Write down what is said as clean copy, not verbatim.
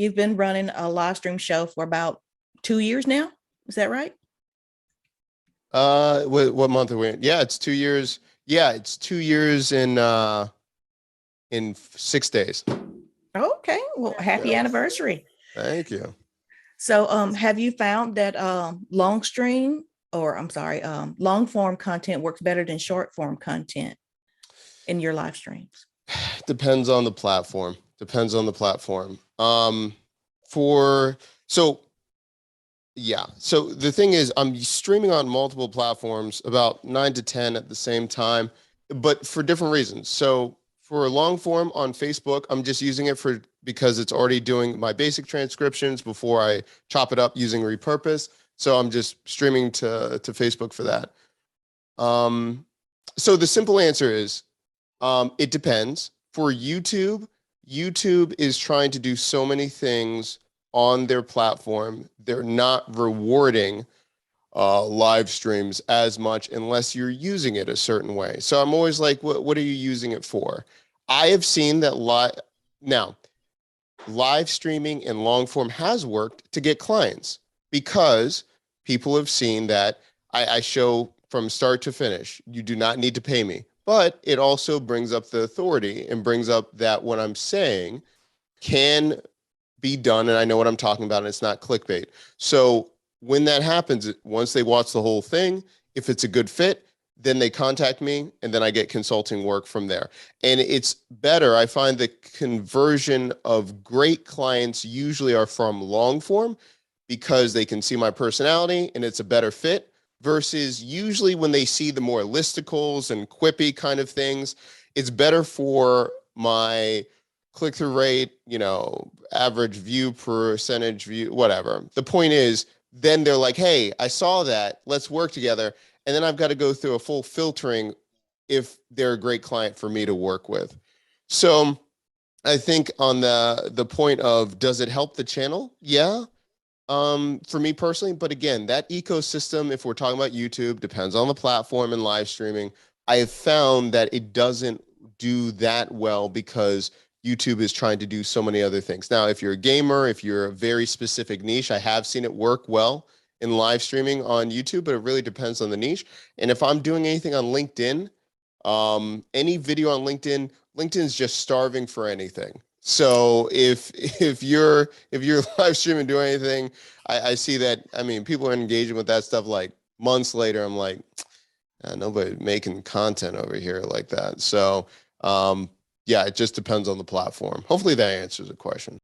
You've been running a live stream show for about 2 years now. Is that right? What month are we in? Yeah, it's 2 years. Yeah, it's 2 years in 6 days. Okay. Well, happy Yeah, anniversary. thank you. So, have you found that long stream, or I'm sorry, long form content works better than short form content in your live streams? Depends on the platform. Depends on the platform. For so yeah. So the thing is, I'm streaming on multiple platforms, about 9 to 10 at the same time, but for different reasons. So for long form on Facebook, I'm just using it for because it's already doing my basic transcriptions before I chop it up using Repurpose. So I'm just streaming to Facebook for that. Um, so the simple answer is it depends. For YouTube, YouTube is trying to do so many things on their platform. They're not rewarding live streams as much unless you're using it a certain way. So I'm always like, what are you using it for? I have seen that now live streaming in long form has worked to get clients because people have seen that I show from start to finish. You do not need to pay me, but it also brings up the authority and brings up that what I'm saying can be done. And I know what I'm talking about. And it's not clickbait. So when that happens, once they watch the whole thing, if it's a good fit, then they contact me and then I get consulting work from there. And it's better. I find the conversion of great clients usually are from long form because they can see my personality and it's a better fit versus usually when they see the more listicles and quippy kind of things, it's better for my click-through rate, average view percentage view, whatever. The point is, then they're like, hey, I saw that. Let's work together. And then I've got to go through a full filtering if they're a great client for me to work with. So I think on the point of does it help the channel? Yeah. For me personally, but again, that ecosystem, if we're talking about YouTube, depends on the platform and live streaming. I have found that it doesn't do that well because YouTube is trying to do so many other things. Now, if you're a gamer, if you're a very specific niche, I have seen it work well in live streaming on YouTube, but it really depends on the niche. And if I'm doing anything on LinkedIn, any video on LinkedIn, LinkedIn's just starving for anything. So if you're live streaming doing anything, I see that. I mean, people are engaging with that stuff like months later. I'm like, nobody making content over here like that. So yeah, it just depends on the platform. Hopefully that answers the question.